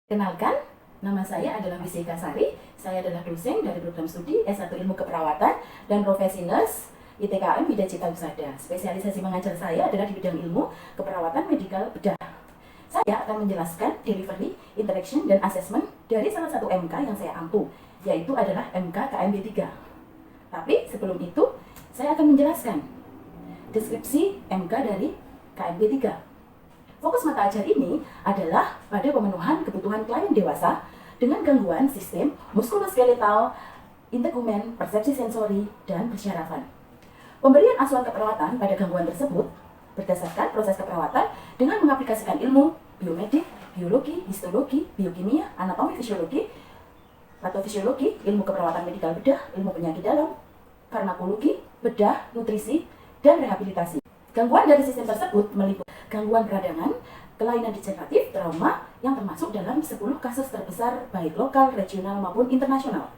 Kenalkan, nama saya adalah Wisika Sari. Saya adalah dosen dari program studi S1 Ilmu Keperawatan dan Profesi Nurse ITKM Bida Cita Husada. Spesialisasi mengajar saya adalah di bidang ilmu keperawatan medikal bedah. Saya akan menjelaskan delivery, interaction, dan assessment dari salah satu MK yang saya ampu, yaitu adalah MK KMB 3. Tapi sebelum itu, saya akan menjelaskan deskripsi MK dari KMB 3. Fokus mata ajar ini adalah pada pemenuhan kebutuhan klien dewasa dengan gangguan sistem muskuloskeletal, integumen, persepsi sensori, dan persyarafan. Pemberian asuhan keperawatan pada gangguan tersebut berdasarkan proses keperawatan dengan mengaplikasikan ilmu biomedik, biologi, histologi, biokimia, anatomi fisiologi, patofisiologi, ilmu keperawatan medikal bedah, ilmu penyakit dalam, farmakologi, bedah, nutrisi, dan rehabilitasi. Gangguan dari sistem tersebut meliputi gangguan peradangan, kelainan degeneratif, trauma yang termasuk dalam 10 kasus terbesar baik lokal, regional maupun internasional.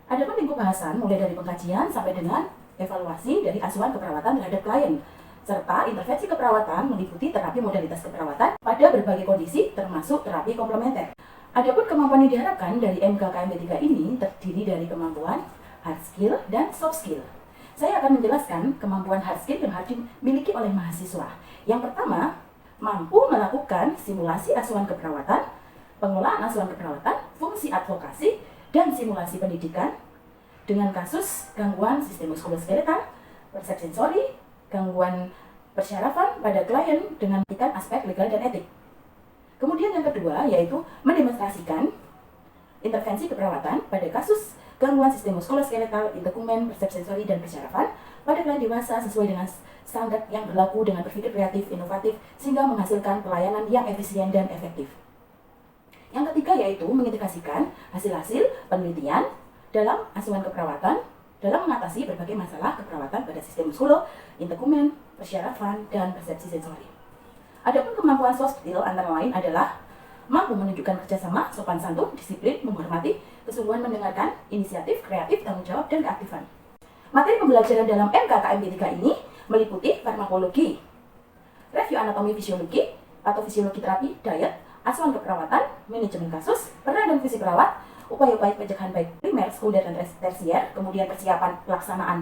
Adapun lingkup bahasan mulai dari pengkajian sampai dengan evaluasi dari asuhan keperawatan terhadap klien, serta intervensi keperawatan meliputi terapi modalitas keperawatan pada berbagai kondisi termasuk terapi komplementer. Adapun kemampuan yang diharapkan dari MKKMB 3 ini terdiri dari kemampuan hard skill dan soft skill. Saya akan menjelaskan kemampuan hard skill yang harus dimiliki oleh mahasiswa. Yang pertama, mampu melakukan simulasi asuhan keperawatan, pengelolaan asuhan keperawatan, fungsi advokasi, dan simulasi pendidikan dengan kasus gangguan sistem muskuloskeletal, persepsi sensori, gangguan persyarafan pada klien dengan memperhatikan aspek legal dan etik. Kemudian yang kedua yaitu mendemonstrasikan intervensi keperawatan pada kasus gangguan sistem muskuloskeletal, integumen, persepsi sensori, dan persyarafan pada klien dewasa sesuai dengan standar yang berlaku dengan berpikir kreatif, inovatif, sehingga menghasilkan pelayanan yang efisien dan efektif. Yang ketiga yaitu mengintegrasikan hasil-hasil penelitian dalam asuhan keperawatan dalam mengatasi berbagai masalah keperawatan pada sistem muskulo, integumen, persyarafan, dan persepsi sensori. Adapun kemampuan soft skill antara lain adalah mampu menunjukkan kerjasama, sopan santun, disiplin, menghormati, kesungguhan mendengarkan, inisiatif, kreatif, tanggung jawab, dan keaktifan. Materi pembelajaran dalam MKKMB 3 ini meliputi farmakologi, review anatomi fisiologi, patofisiologi terapi, diet, asuhan keperawatan, manajemen kasus, peran dan fungsi perawat, upaya-upaya pencegahan baik primer, sekunder, dan tersier, kemudian persiapan pelaksanaan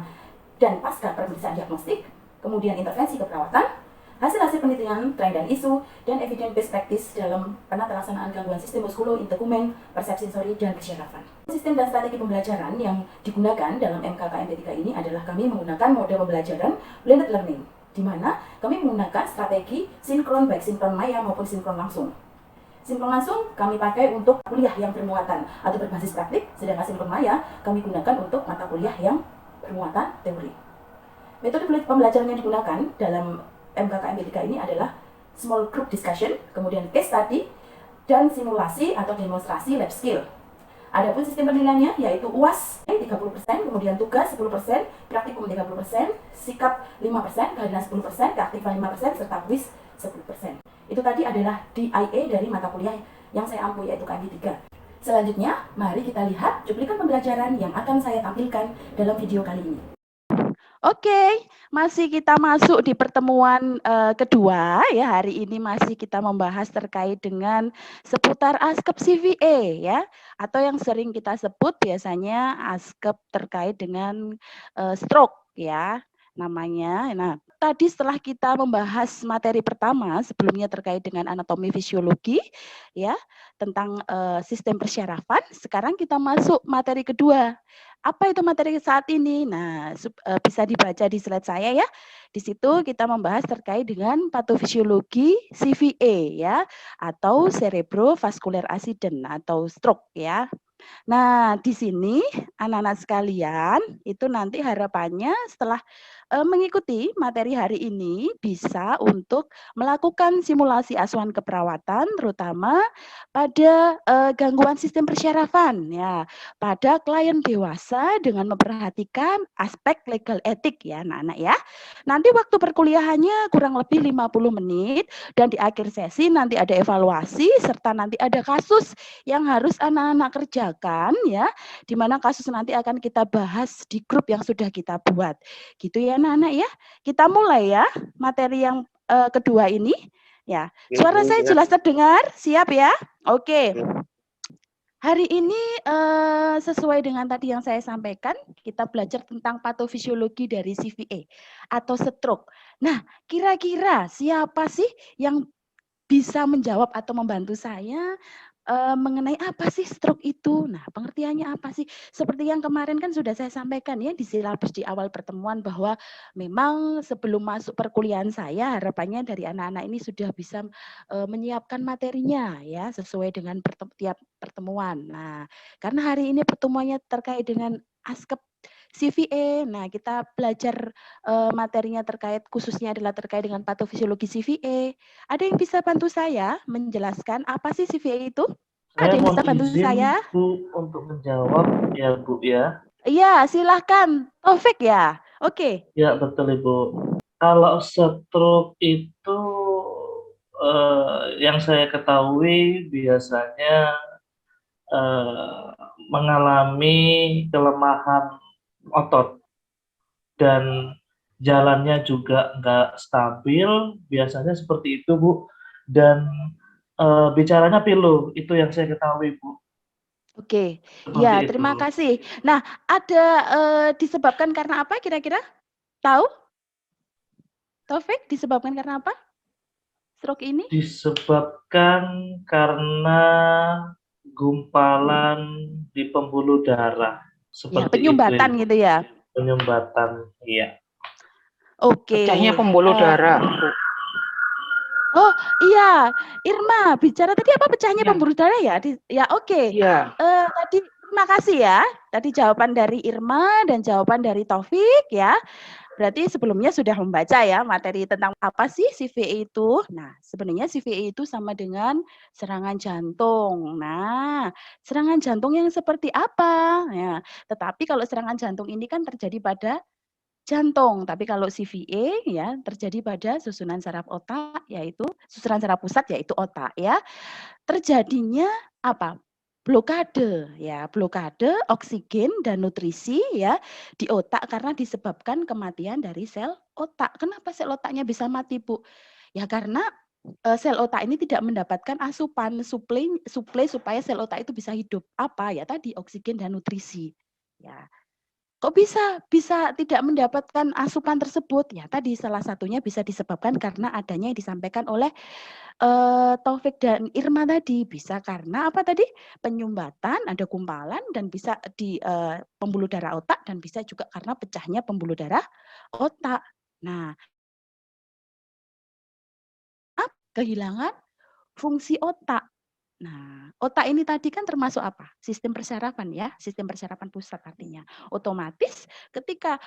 dan pasca pemeriksaan diagnostik, kemudian intervensi keperawatan, hasil-hasil penelitian, tren dan isu, dan evidence best practice dalam penata laksanaan gangguan sistem muskulo, integumen, persepsi sensori, dan persyarafan. Sistem dan strategi pembelajaran yang digunakan dalam MKKMB 3 ini adalah kami menggunakan mode pembelajaran blended learning, di mana kami menggunakan strategi sinkron baik sinkron maya maupun sinkron langsung. Sinkron langsung kami pakai untuk kuliah yang bermuatan atau berbasis praktik, sedangkan sinkron maya kami gunakan untuk mata kuliah yang bermuatan teori. Metode pembelajaran yang digunakan dalam MKKMB 3 ini adalah small group discussion, kemudian case study, dan simulasi atau demonstrasi lab skill. Adapun sistem penilaiannya yaitu UAS 30%, kemudian tugas 10%, praktikum 30%, sikap 5%, kehadiran 10%, keaktifan 5%, serta kuis 10%. Itu tadi adalah DIA dari mata kuliah yang saya ampu yaitu KMB 3. Selanjutnya, mari kita lihat cuplikan pembelajaran yang akan saya tampilkan dalam video kali ini. Oke, masih kita masuk di pertemuan kedua ya. Hari ini masih kita membahas terkait dengan seputar ASKEP CVA ya, atau yang sering kita sebut biasanya ASKEP terkait dengan stroke ya namanya. Nah, tadi setelah kita membahas materi pertama sebelumnya terkait dengan anatomi fisiologi ya, tentang sistem persyarafan, sekarang kita masuk materi kedua. Apa itu materi saat ini? Nah, bisa dibaca di slide saya ya. Di situ kita membahas terkait dengan patofisiologi CVA ya, atau cerebrovascular accident atau stroke ya. Nah, di sini anak-anak sekalian, itu nanti harapannya setelah mengikuti materi hari ini bisa untuk melakukan simulasi asuhan keperawatan terutama pada gangguan sistem persyarafan ya, pada klien dewasa dengan memperhatikan aspek legal etik ya anak-anak ya. Nanti waktu perkuliahannya kurang lebih 50 menit dan di akhir sesi nanti ada evaluasi serta nanti ada kasus yang harus anak-anak kerjakan ya, di mana kasus nanti akan kita bahas di grup yang sudah kita buat. Gitu ya anak-anak ya. Kita mulai ya materi yang kedua ini. Ya, Oke, suara Bu, saya ya. jelas terdengar? Siap ya? Oke. Hari ini sesuai dengan tadi yang saya sampaikan, kita belajar tentang patofisiologi dari CVA atau stroke. Nah, kira-kira siapa sih yang bisa menjawab atau membantu saya mengenai apa sih stroke itu? Nah, pengertiannya apa sih? Seperti yang kemarin kan sudah saya sampaikan ya di silabus di awal pertemuan bahwa memang sebelum masuk perkuliahan saya harapannya dari anak-anak ini sudah bisa menyiapkan materinya ya sesuai dengan tiap pertemuan. Nah, karena hari ini pertemuannya terkait dengan ASKEP CVA. Nah, kita belajar materinya terkait khususnya adalah terkait dengan patofisiologi CVA. Ada yang bisa bantu saya menjelaskan apa sih CVA itu? Saya Ada yang mohon bisa bantu izin, saya? Bu, untuk menjawab ya, Bu, ya. Iya, silahkan. Taufik ya? Oke. Ya, betul, Ibu. Kalau stroke itu yang saya ketahui biasanya mengalami kelemahan otot dan jalannya juga nggak stabil, biasanya seperti itu, Bu. Dan bicaranya pilu, itu yang saya ketahui, Bu. Oke. Seperti Ya, itu. terima kasih. Nah, ada disebabkan karena apa kira-kira? Tahu? Taufik, disebabkan karena apa? Stroke ini? Disebabkan karena gumpalan di pembuluh darah, Ya, seperti itu, penyumbatan Ibu. gitu ya. Penyumbatan, iya. Oke. Pecahnya pembuluh darah, Bu. Oh iya, Irma bicara tadi apa pecahnya Ya. pembuluh darah ya? Ya oke. Iya. Tadi terima kasih ya. Tadi jawaban dari Irma dan jawaban dari Taufik ya. Berarti sebelumnya sudah membaca ya materi tentang apa sih CVA itu. Nah, sebenarnya CVA itu sama dengan serangan jantung. Nah, serangan jantung yang seperti apa? Ya, tetapi kalau serangan jantung ini kan terjadi pada jantung, tapi kalau CVA ya terjadi pada susunan saraf otak yaitu susunan saraf pusat yaitu otak ya. Terjadinya apa? Blokade ya, blokade oksigen dan nutrisi ya di otak karena disebabkan kematian dari sel otak. Kenapa sel otaknya bisa mati, Bu? Ya karena sel otak ini tidak mendapatkan asupan suplai supaya sel otak itu bisa hidup. Apa? Ya tadi oksigen dan nutrisi. Ya. Kok bisa tidak mendapatkan asupan tersebut? Ya tadi salah satunya bisa disebabkan karena adanya yang disampaikan oleh Taufik dan Irma tadi. Bisa karena apa tadi? Penyumbatan, ada gumpalan dan bisa di pembuluh darah otak dan bisa juga karena pecahnya pembuluh darah otak. Nah, kehilangan fungsi otak. Nah, otak ini tadi kan termasuk apa? Sistem persarafan ya, sistem persarafan pusat artinya. Otomatis ketika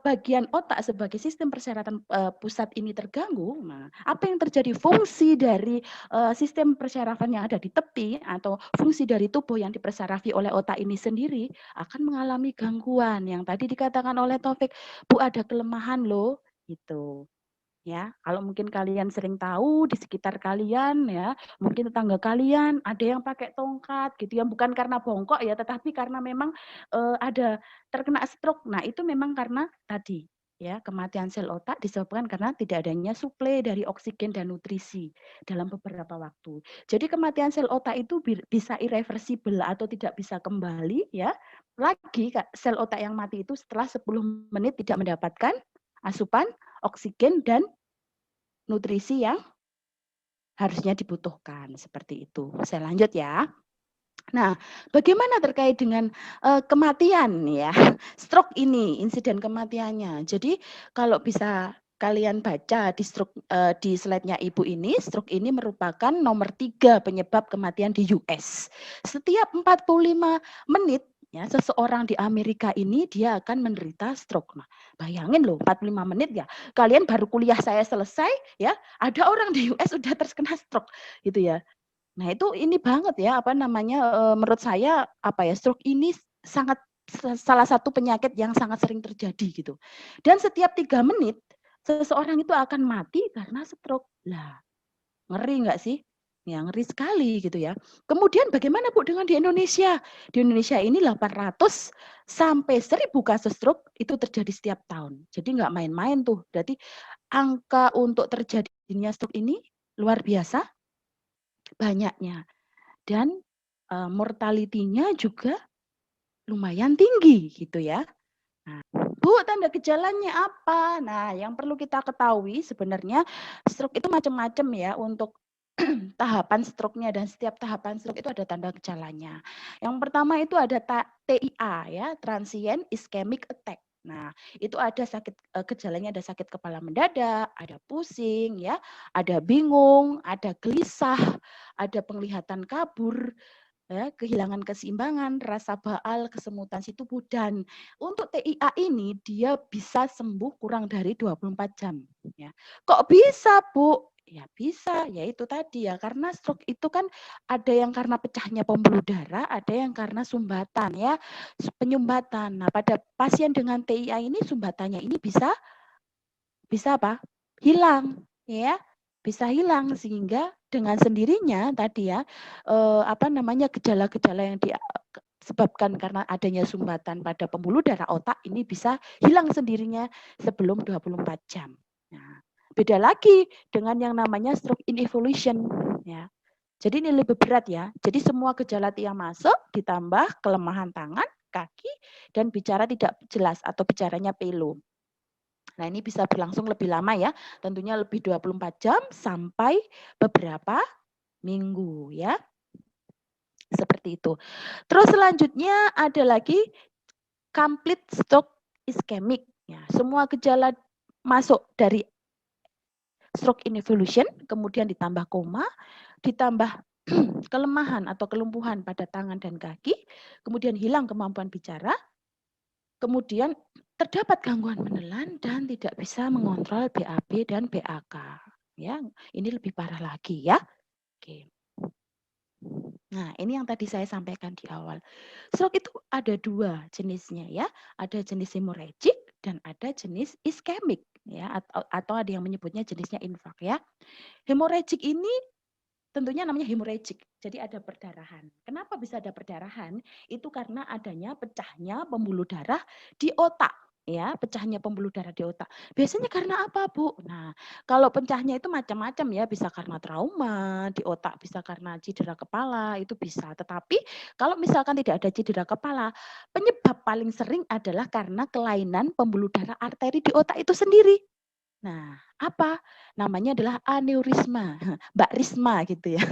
bagian otak sebagai sistem persarafan pusat ini terganggu, nah apa yang terjadi? Fungsi dari sistem persarafan yang ada di tepi atau fungsi dari tubuh yang dipersarafi oleh otak ini sendiri akan mengalami gangguan. Yang tadi dikatakan oleh Taufik, Bu ada kelemahan loh, gitu. Ya, kalau mungkin kalian sering tahu di sekitar kalian ya, mungkin tetangga kalian ada yang pakai tongkat gitu ya, bukan karena bongkok ya, tetapi karena memang ada terkena stroke. Nah, itu memang karena tadi ya, kematian sel otak disebabkan karena tidak adanya suplai dari oksigen dan nutrisi dalam beberapa waktu. Jadi kematian sel otak itu bisa irreversible atau tidak bisa kembali ya. Lagi sel otak yang mati itu setelah 10 menit tidak mendapatkan asupan oksigen dan nutrisi yang harusnya dibutuhkan, seperti itu. Saya lanjut ya. Nah, bagaimana terkait dengan kematian ya, stroke ini, insiden kematiannya. Jadi kalau bisa kalian baca di di slide-nya Ibu ini, stroke ini merupakan nomor 3 penyebab kematian di US. Setiap 45 menit ya, seseorang di Amerika ini dia akan menderita stroke. Nah, bayangin loh 45 menit ya. Kalian baru kuliah saya selesai ya, ada orang di US sudah terkena stroke gitu ya. Nah, itu ini banget ya, apa namanya, menurut saya, apa ya, stroke ini sangat salah satu penyakit yang sangat sering terjadi gitu. Dan setiap 3 menit, seseorang itu akan mati karena stroke. Lah, ngeri nggak sih? Ya ngeri sekali gitu ya. Kemudian bagaimana Bu dengan di Indonesia? Di Indonesia ini 800 sampai 1000 kasus stroke itu terjadi setiap tahun. Jadi nggak main-main tuh. Jadi angka untuk terjadinya stroke ini luar biasa banyaknya dan mortality-nya juga lumayan tinggi gitu ya. Nah, Bu, tanda gejalanya apa? Nah, yang perlu kita ketahui sebenarnya stroke itu macam-macam ya untuk tahapan stroke-nya dan setiap tahapan stroke itu ada tanda gejalanya. Yang pertama itu ada TIA ya, transient ischemic attack. Nah, itu ada sakit gejalanya ada sakit kepala mendadak, ada pusing ya, ada bingung, ada gelisah, ada penglihatan kabur, ya, kehilangan keseimbangan, rasa baal, kesemutan si tubuh dan untuk TIA ini dia bisa sembuh kurang dari 24 jam ya. Kok bisa, Bu? Ya bisa, yaitu tadi ya karena stroke itu kan ada yang karena pecahnya pembuluh darah, ada yang karena sumbatan ya, penyumbatan. Nah, pada pasien dengan TIA ini sumbatannya ini bisa apa? Hilang, ya. Bisa hilang sehingga dengan sendirinya tadi ya gejala-gejala yang disebabkan karena adanya sumbatan pada pembuluh darah otak ini bisa hilang sendirinya sebelum 24 jam. Nah, beda lagi dengan yang namanya stroke in evolution ya. Jadi ini lebih berat ya. Jadi semua gejala yang masuk ditambah kelemahan tangan, kaki dan bicara tidak jelas atau bicaranya pelo. Nah, ini bisa berlangsung lebih lama ya, tentunya lebih 24 jam sampai beberapa minggu ya. Seperti itu. Terus selanjutnya ada lagi complete stroke ischemic ya. Semua gejala masuk dari stroke in evolution, kemudian ditambah koma, ditambah kelemahan atau kelumpuhan pada tangan dan kaki, kemudian hilang kemampuan bicara, kemudian terdapat gangguan menelan dan tidak bisa mengontrol BAB dan BAK. Ya, ini lebih parah lagi ya. Oke. Nah, ini yang tadi saya sampaikan di awal. Stroke itu ada dua jenisnya ya. Ada jenis hemorrhagic dan ada jenis ischemic ya atau ada yang menyebutnya jenisnya infark ya. Hemorrhagic ini tentunya namanya hemorrhagic. Jadi ada perdarahan. Kenapa bisa ada perdarahan? Itu karena adanya pecahnya pembuluh darah di otak. Ya, pecahnya pembuluh darah di otak. Biasanya karena apa, Bu? Nah, kalau pecahnya itu macam-macam ya, bisa karena trauma di otak, bisa karena cedera kepala, itu bisa. Tetapi kalau misalkan tidak ada cedera kepala, penyebab paling sering adalah karena kelainan pembuluh darah arteri di otak itu sendiri. Nah, apa? Namanya adalah aneurisma, Mbak Risma gitu ya.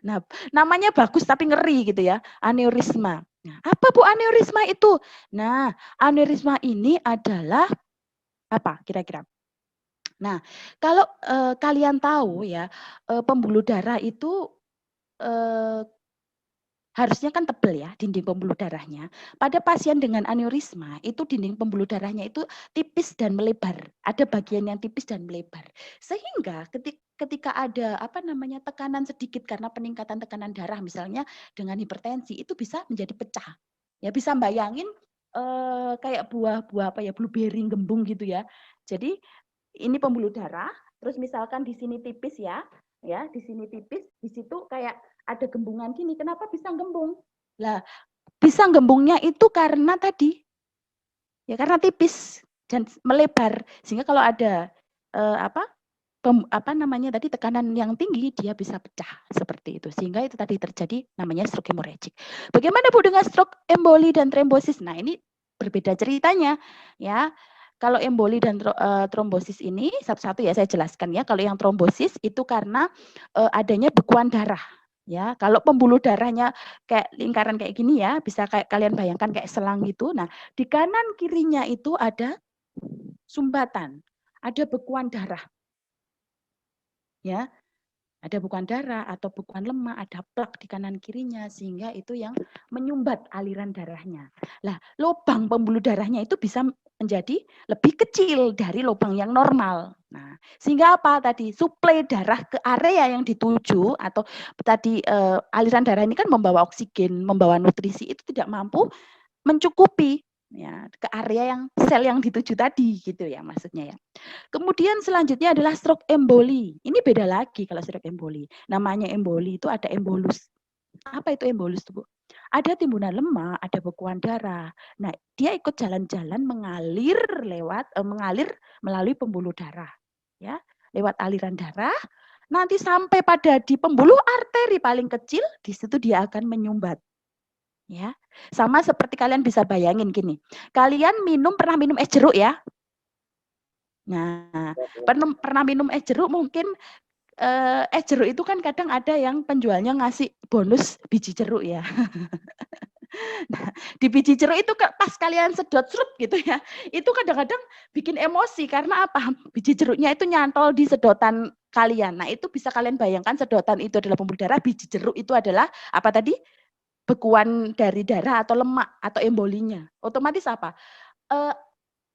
Nah, namanya bagus tapi ngeri gitu ya, aneurisma. Nah, apa Bu aneurisma itu? Nah, aneurisma ini adalah apa kira-kira? Nah, kalau kalian tahu ya, pembuluh darah itu harusnya kan tebal ya dinding pembuluh darahnya. Pada pasien dengan aneurisma itu dinding pembuluh darahnya itu tipis dan melebar. Ada bagian yang tipis dan melebar. Sehingga ketika ada tekanan sedikit karena peningkatan tekanan darah misalnya dengan hipertensi itu bisa menjadi pecah. Ya bisa bayangin kayak buah blueberry gembung gitu ya. Jadi ini pembuluh darah, terus misalkan di sini tipis ya, di sini tipis, di situ kayak ada gembungan gini. Kenapa bisa gembung? Lah, bisa gembungnya itu karena tadi, ya karena tipis dan melebar. Sehingga kalau ada tekanan yang tinggi, dia bisa pecah seperti itu. Sehingga itu tadi terjadi namanya stroke hemorrhagic. Bagaimana Bu dengan stroke emboli dan trombosis? Nah ini berbeda ceritanya ya. Kalau emboli dan trombosis ini satu-satu ya saya jelaskan ya. Kalau yang trombosis itu karena adanya bekuan darah. Ya, kalau pembuluh darahnya kayak lingkaran kayak gini ya, bisa kayak kalian bayangkan kayak selang gitu. Nah, di kanan kirinya itu ada sumbatan, ada bekuan darah. Ya, ada bekuan darah atau bekuan lemak, ada plak di kanan kirinya sehingga itu yang menyumbat aliran darahnya. Lah, lubang pembuluh darahnya itu bisa menjadi lebih kecil dari lubang yang normal. Nah, sehingga apa tadi? Suplai darah ke area yang dituju atau tadi aliran darah ini kan membawa oksigen, membawa nutrisi itu tidak mampu mencukupi ya ke area yang sel yang dituju tadi gitu ya maksudnya ya. Kemudian selanjutnya adalah stroke emboli. Ini beda lagi kalau stroke emboli. Namanya emboli itu ada embolus. Apa itu embolus tuh, Bu? Ada timbunan lemak, ada bekuan darah. Nah, dia ikut jalan-jalan mengalir melalui pembuluh darah. Ya, lewat aliran darah nanti sampai pada di pembuluh arteri paling kecil, di situ dia akan menyumbat. Ya, sama seperti kalian bisa bayangin gini. Kalian pernah minum es jeruk ya? Nah, pernah minum es jeruk mungkin es jeruk itu kan kadang ada yang penjualnya ngasih bonus biji jeruk ya. Nah, di biji jeruk itu pas kalian sedot srup gitu ya, itu kadang-kadang bikin emosi karena apa? Biji jeruknya itu nyantol di sedotan kalian. Nah, itu bisa kalian bayangkan sedotan itu adalah pembuluh darah, biji jeruk itu adalah apa tadi? Bekuan dari darah atau lemak atau embolinya. Otomatis apa?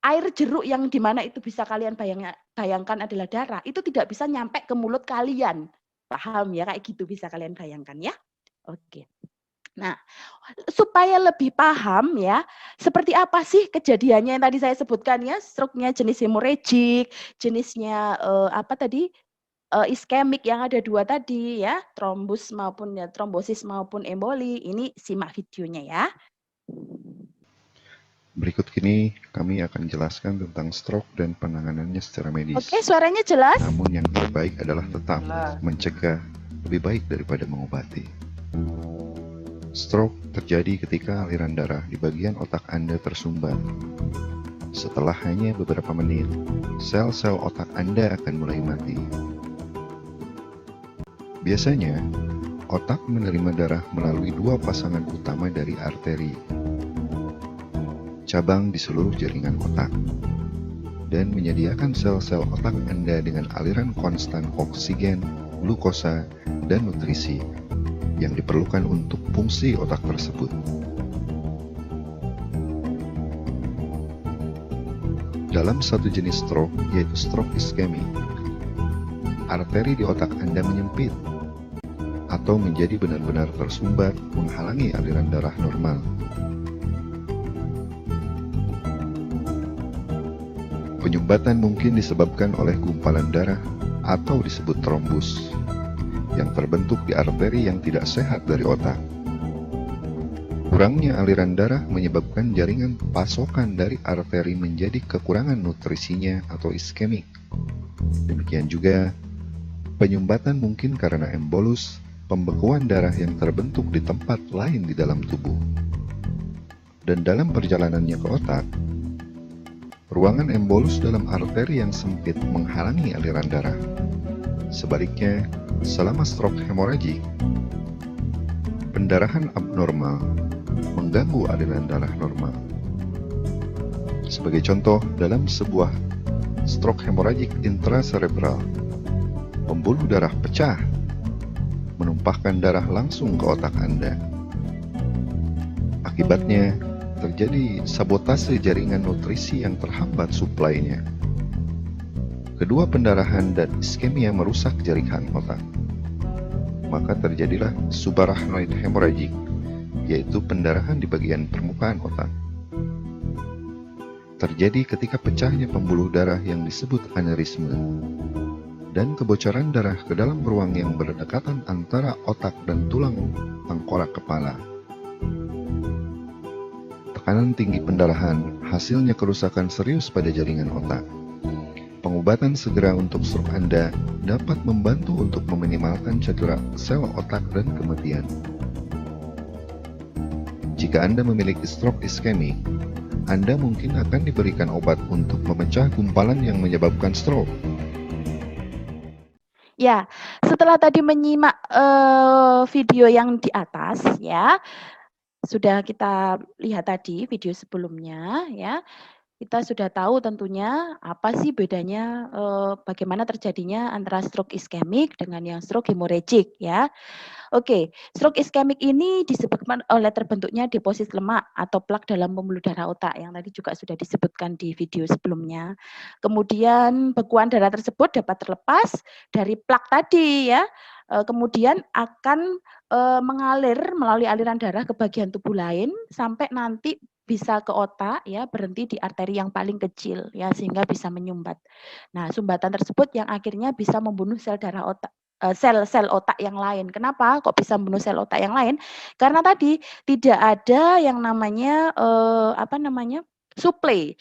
Air jeruk yang di mana itu bisa kalian bayangkan adalah darah, itu tidak bisa nyampe ke mulut kalian. Paham ya? Kayak gitu bisa kalian bayangkan ya. Oke. Nah, supaya lebih paham ya, seperti apa sih kejadiannya yang tadi saya sebutkan ya, stroke-nya jenis hemorrhagic, jenisnya apa tadi? Iskemik yang ada 2 tadi ya, trombosis maupun emboli. Ini simak videonya ya. Berikut kini kami akan jelaskan tentang stroke dan penanganannya secara medis. Oke, suaranya jelas? Namun yang terbaik adalah tetap mencegah lebih baik daripada mengobati. Stroke terjadi ketika aliran darah di bagian otak Anda tersumbat. Setelah hanya beberapa menit, sel-sel otak Anda akan mulai mati. Biasanya, otak menerima darah melalui 2 pasangan utama dari arteri, cabang di seluruh jaringan otak, dan menyediakan sel-sel otak Anda dengan aliran konstan oksigen, glukosa, dan nutrisi yang diperlukan untuk fungsi otak tersebut. Dalam satu jenis stroke, yaitu stroke iskemik, arteri di otak Anda menyempit atau menjadi benar-benar tersumbat menghalangi aliran darah normal. Penyumbatan mungkin disebabkan oleh gumpalan darah atau disebut trombus yang terbentuk di arteri yang tidak sehat dari otak. Kurangnya aliran darah menyebabkan jaringan pasokan dari arteri menjadi kekurangan nutrisinya atau iskemik. Demikian juga, penyumbatan mungkin karena embolus, pembekuan darah yang terbentuk di tempat lain di dalam tubuh. Dan dalam perjalanannya ke otak, ruangan embolus dalam arteri yang sempit menghalangi aliran darah. Sebaliknya, selama stroke hemorragik, pendarahan abnormal mengganggu aliran darah normal. Sebagai contoh, dalam sebuah stroke hemorragik intracerebral, pembuluh darah pecah, menumpahkan darah langsung ke otak Anda. Akibatnya, terjadi sabotase jaringan nutrisi yang terhambat suplainya. Kedua pendarahan dan iskemia merusak jaringan otak. Maka terjadilah subarachnoid hemorrhagic, yaitu pendarahan di bagian permukaan otak. Terjadi ketika pecahnya pembuluh darah yang disebut aneurisme dan kebocoran darah ke dalam ruang yang berdekatan antara otak dan tulang tengkorak kepala. Tekanan tinggi pendarahan hasilnya kerusakan serius pada jaringan otak. Pengobatan segera untuk stroke Anda dapat membantu untuk meminimalkan cedera sel otak dan kematian. Jika Anda memiliki stroke iskemik, Anda mungkin akan diberikan obat untuk memecah gumpalan yang menyebabkan stroke. Ya, setelah tadi menyimak video yang di atas ya, sudah kita lihat tadi video sebelumnya ya, kita sudah tahu tentunya apa sih bedanya, bagaimana terjadinya antara stroke iskemik dengan yang stroke hemorrhagic ya. Oke, stroke iskemik ini disebabkan oleh terbentuknya deposit lemak atau plak dalam pembuluh darah otak yang tadi juga sudah disebutkan di video sebelumnya. Kemudian bekuan darah tersebut dapat terlepas dari plak tadi ya. Kemudian akan mengalir melalui aliran darah ke bagian tubuh lain sampai nanti bisa ke otak ya, berhenti di arteri yang paling kecil ya, sehingga bisa menyumbat. Nah, sumbatan tersebut yang akhirnya bisa membunuh sel darah otak, sel-sel otak yang lain. Kenapa kok bisa membunuh sel otak yang lain? Karena tadi tidak ada yang namanya suplai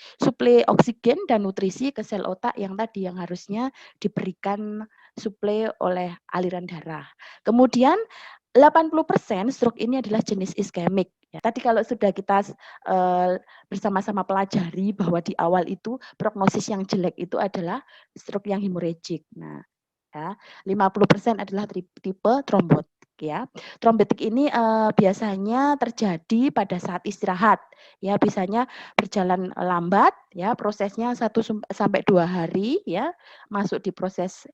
oksigen dan nutrisi ke sel otak yang tadi yang harusnya diberikan disuplai oleh aliran darah. Kemudian 80% stroke ini adalah jenis iskemik. Ya, tadi kalau sudah kita bersama-sama pelajari bahwa di awal itu prognosis yang jelek itu adalah stroke yang hemorrhagic. Nah, ya, 50% adalah tipe trombotik ya. Trombotik ini biasanya terjadi pada saat istirahat ya, biasanya berjalan lambat ya, prosesnya 1 sampai 2 hari ya, masuk di proses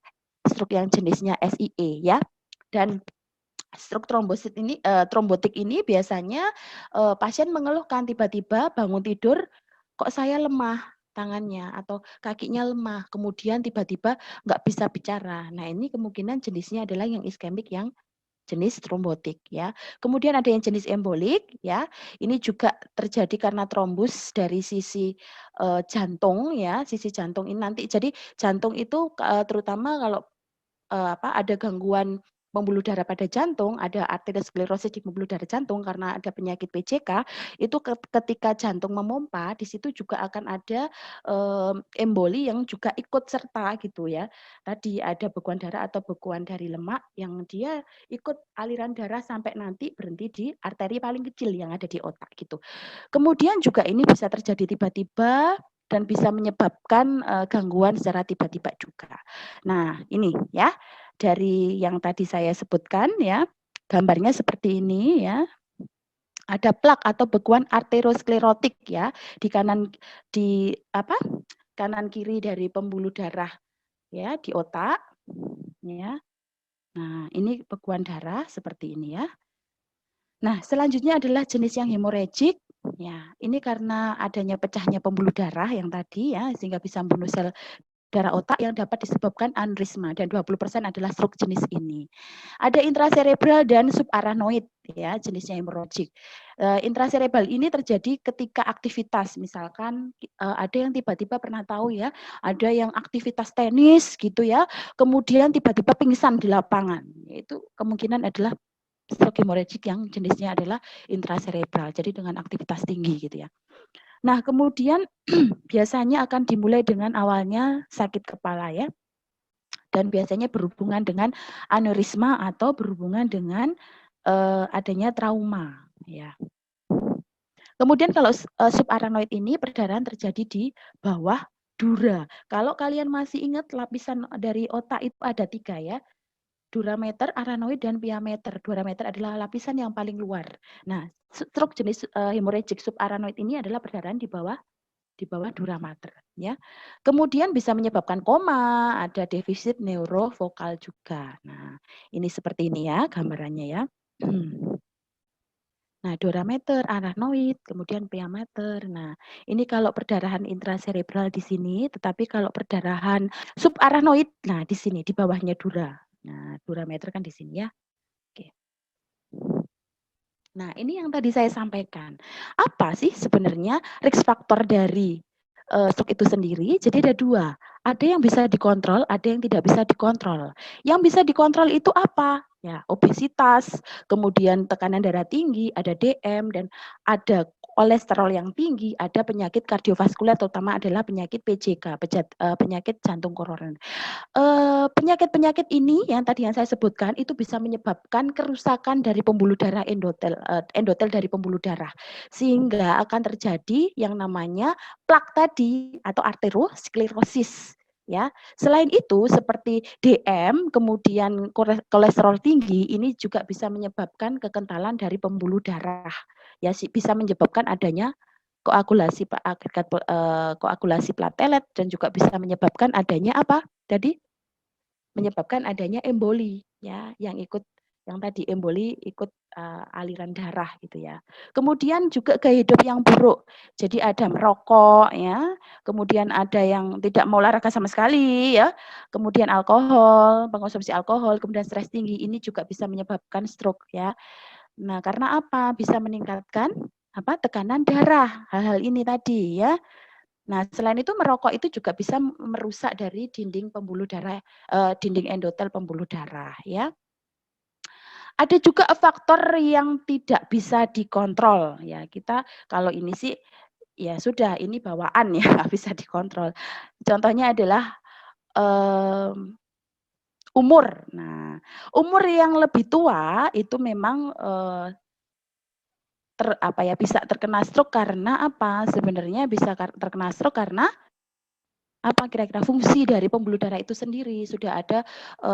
stroke yang jenisnya SIE ya. Dan stroke trombotik ini biasanya pasien mengeluhkan tiba-tiba bangun tidur, kok saya lemah tangannya atau kakinya lemah, kemudian tiba-tiba nggak bisa bicara. Nah ini kemungkinan jenisnya adalah yang iskemik yang jenis trombotik ya. Kemudian ada yang jenis embolik ya. Ini juga terjadi karena trombus dari sisi jantung ya, sisi jantung ini nanti. Jadi jantung itu terutama kalau ada gangguan pembuluh darah pada jantung, ada arteriosklerosis di pembuluh darah jantung karena ada penyakit PJK, itu ketika jantung memompa, di situ juga akan ada emboli yang juga ikut serta gitu ya. Tadi ada bekuan darah atau bekuan dari lemak yang dia ikut aliran darah sampai nanti berhenti di arteri paling kecil yang ada di otak gitu. Kemudian juga ini bisa terjadi tiba-tiba dan bisa menyebabkan gangguan secara tiba-tiba juga. Nah, ini ya dari yang tadi saya sebutkan ya, gambarnya seperti ini ya. Ada plak atau bekuan arteriosklerotik ya di kanan kiri dari pembuluh darah ya di otak ya. Nah, ini bekuan darah seperti ini ya. Nah, selanjutnya adalah jenis yang hemorrhagic. Ya, ini karena adanya pecahnya pembuluh darah yang tadi ya, sehingga bisa membunuh sel darah otak yang dapat disebabkan aneurisma dan 20% adalah stroke jenis ini. Ada intracerebral dan subarachnoid ya, jenisnya hemorrhagic. Intracerebral ini terjadi ketika aktivitas, misalkan ada yang tiba-tiba pernah tahu ya, ada yang aktivitas tenis gitu ya, kemudian tiba-tiba pingsan di lapangan. Itu kemungkinan adalah stroke hemorrhagic yang jenisnya adalah intracerebral, jadi dengan aktivitas tinggi gitu ya. Nah, kemudian biasanya akan dimulai dengan awalnya sakit kepala ya, dan biasanya berhubungan dengan aneurisma atau berhubungan dengan adanya trauma ya. Kemudian kalau subarachnoid ini perdarahan terjadi di bawah dura. Kalau kalian masih ingat lapisan dari otak itu ada 3 ya. Durameter, arachnoid, dan piameter. Durameter adalah lapisan yang paling luar. Nah, stroke jenis hemorrhagic subarachnoid ini adalah perdarahan di bawah durameter ya. Kemudian bisa menyebabkan koma, ada defisit neurovokal juga. Nah, ini seperti ini ya gambarannya ya. Nah, durameter, arachnoid, kemudian piameter. Nah, ini kalau perdarahan intracerebral di sini, tetapi kalau perdarahan subarachnoid, nah di sini di bawahnya dura. Nah, durameter kan di sini ya. Oke. Nah, ini yang tadi saya sampaikan. Apa sih sebenarnya risk factor dari stroke itu sendiri? Jadi ada 2. Ada yang bisa dikontrol, ada yang tidak bisa dikontrol. Yang bisa dikontrol itu apa? Ya, obesitas, kemudian tekanan darah tinggi, ada DM, dan ada kolesterol yang tinggi, ada penyakit kardiovaskuler, terutama adalah penyakit PJK, penyakit jantung koroner. Penyakit-penyakit ini yang tadi yang saya sebutkan itu bisa menyebabkan kerusakan dari pembuluh darah endotel dari pembuluh darah, sehingga akan terjadi yang namanya plak tadi atau arteriosklerosis ya. Selain itu seperti DM, kemudian kolesterol tinggi ini juga bisa menyebabkan kekentalan dari pembuluh darah. Ya, bisa menyebabkan adanya koagulasi koagulasi platelet dan juga bisa menyebabkan adanya apa? Tadi menyebabkan adanya emboli ya, yang tadi emboli ikut aliran darah gitu ya. Kemudian juga gaya hidup yang buruk. Jadi ada merokok ya, kemudian ada yang tidak mau olahraga sama sekali ya. Kemudian alkohol, pengonsumsi alkohol, kemudian stres tinggi ini juga bisa menyebabkan stroke ya. Nah, karena apa? Bisa meningkatkan tekanan darah. Hal-hal ini tadi ya. Nah, selain itu merokok itu juga bisa merusak dari dinding pembuluh darah, dinding endotel pembuluh darah ya. Ada juga faktor yang tidak bisa dikontrol ya. Kita kalau ini sih ya sudah ini bawaan ya, nggak bisa dikontrol. Contohnya adalah umur. Nah, umur yang lebih tua itu memang bisa terkena stroke karena apa? Sebenarnya bisa terkena stroke karena apa kira-kira fungsi dari pembuluh darah itu sendiri sudah ada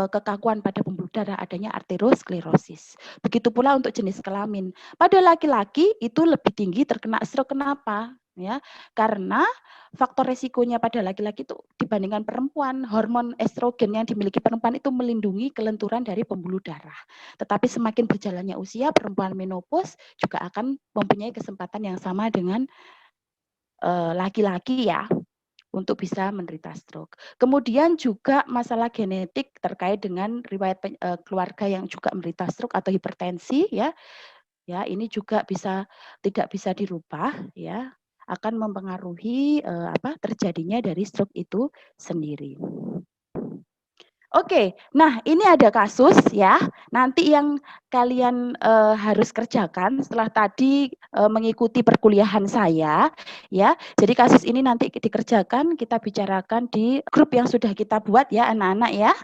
kekakuan pada pembuluh darah, adanya arteriosklerosis. Begitu pula untuk jenis kelamin. Pada laki-laki itu lebih tinggi terkena stroke. Kenapa? Ya, karena faktor resikonya pada laki-laki itu dibandingkan perempuan, hormon estrogen yang dimiliki perempuan itu melindungi kelenturan dari pembuluh darah. Tetapi semakin berjalannya usia, perempuan menopause juga akan mempunyai kesempatan yang sama dengan laki-laki ya, untuk bisa menderita stroke. Kemudian juga masalah genetik terkait dengan riwayat keluarga yang juga menderita stroke atau hipertensi ya. Ya, ini juga tidak bisa dirubah ya, akan mempengaruhi terjadinya dari stroke itu sendiri. Oke, nah ini ada kasus ya. Nanti yang kalian harus kerjakan setelah tadi mengikuti perkuliahan saya ya. Jadi kasus ini nanti dikerjakan, kita bicarakan di grup yang sudah kita buat ya anak-anak ya.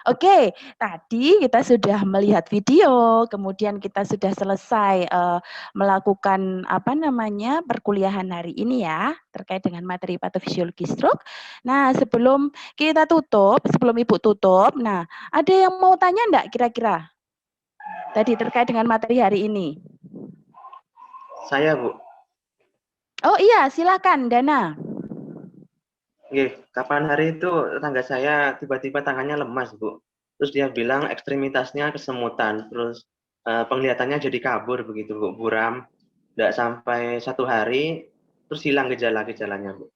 Oke, tadi kita sudah melihat video, kemudian kita sudah selesai melakukan perkuliahan hari ini ya terkait dengan materi patofisiologi stroke. Nah, sebelum kita tutup, sebelum Ibu tutup, nah ada yang mau tanya enggak kira-kira tadi terkait dengan materi hari ini? Saya, Bu. Oh iya, silakan Dana. Kapan hari itu tetangga saya tiba-tiba tangannya lemas, Bu. Terus dia bilang ekstremitasnya kesemutan, terus penglihatannya jadi kabur begitu, Bu, buram. Tidak sampai 1 hari, terus hilang gejala-gejalanya, Bu.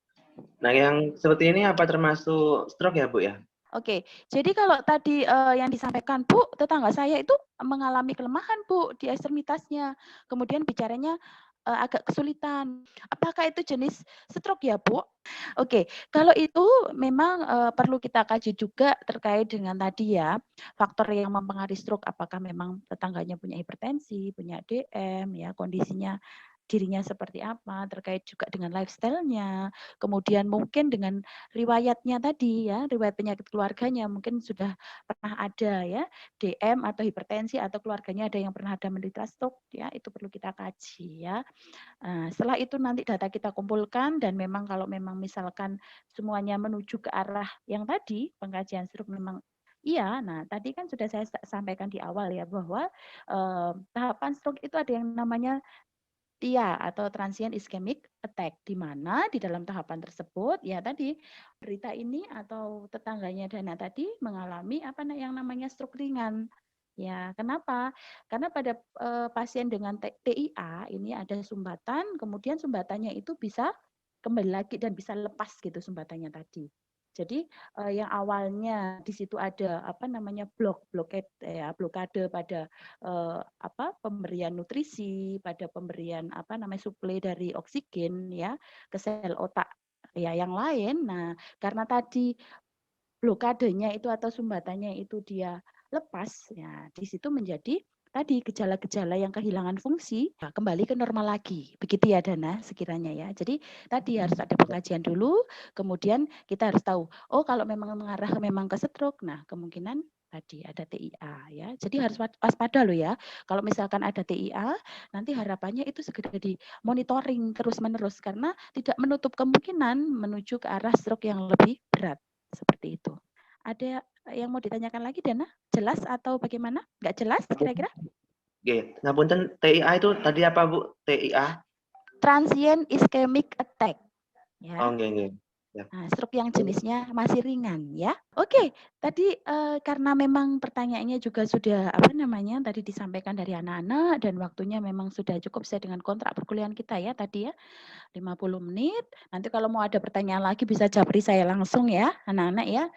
Nah, yang seperti ini apa termasuk stroke ya, Bu ya? Oke, jadi kalau tadi yang disampaikan Bu, tetangga saya itu mengalami kelemahan Bu di ekstremitasnya. Kemudian bicaranya agak kesulitan. Apakah itu jenis stroke ya Bu? Oke, kalau itu memang perlu kita kaji juga terkait dengan tadi ya, faktor yang mempengaruhi stroke, apakah memang tetangganya punya hipertensi, punya DM, ya kondisinya dirinya seperti apa, terkait juga dengan lifestyle-nya, kemudian mungkin dengan riwayatnya tadi ya, riwayat penyakit keluarganya mungkin sudah pernah ada ya, DM atau hipertensi atau keluarganya ada yang pernah ada menderita stroke ya, itu perlu kita kaji ya. Setelah itu nanti data kita kumpulkan dan memang kalau memang misalkan semuanya menuju ke arah yang tadi, pengkajian stroke memang iya. Nah, tadi kan sudah saya sampaikan di awal ya bahwa tahapan stroke itu ada yang namanya TIA atau transient ischemic attack, di mana di dalam tahapan tersebut ya tadi berita ini atau tetangganya Dana tadi mengalami yang namanya stroke ringan. Ya, kenapa? Karena pada pasien dengan TIA ini ada sumbatan, kemudian sumbatannya itu bisa kembali lagi dan bisa lepas gitu sumbatannya tadi. Jadi yang awalnya di situ ada blokade pada pemberian nutrisi, pada pemberian suplai dari oksigen ya ke sel otak ya yang lain. Nah, karena tadi blokadenya itu atau sumbatannya itu dia lepas ya, di situ menjadi tadi gejala-gejala yang kehilangan fungsi kembali ke normal lagi. Begitu ya Dana sekiranya ya. Jadi tadi harus ada pengkajian dulu, kemudian kita harus tahu, oh kalau memang mengarah memang ke stroke, nah kemungkinan tadi ada TIA ya. Jadi harus waspada loh ya. Kalau misalkan ada TIA, nanti harapannya itu segera di monitoring terus-menerus karena tidak menutup kemungkinan menuju ke arah stroke yang lebih berat seperti itu. Ada yang mau ditanyakan lagi Dana? Jelas atau bagaimana? Nggak jelas kira-kira? Ngapunten, TIA itu tadi apa, Bu? TIA? Transient ischemic attack. Ya. Oh, nggih. Nah, stroke yang jenisnya masih ringan ya. Oke, tadi karena memang pertanyaannya juga sudah tadi disampaikan dari anak-anak dan waktunya memang sudah cukup sesuai dengan kontrak perkuliahan kita ya tadi ya. 50 menit. Nanti kalau mau ada pertanyaan lagi bisa japri saya langsung ya, anak-anak ya.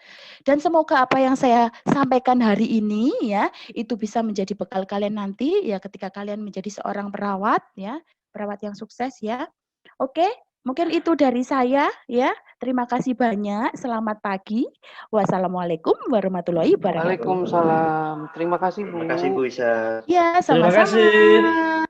Dan semoga apa yang saya sampaikan hari ini ya, itu bisa menjadi bekal kalian nanti ya ketika kalian menjadi seorang perawat ya, perawat yang sukses ya. Oke, mungkin itu dari saya ya. Terima kasih banyak. Selamat pagi. Wassalamualaikum warahmatullahi wabarakatuh. Waalaikumsalam. Terima kasih, Bu. Terima kasih, Bu Isa. Ya, Terima sama-sama. kasih.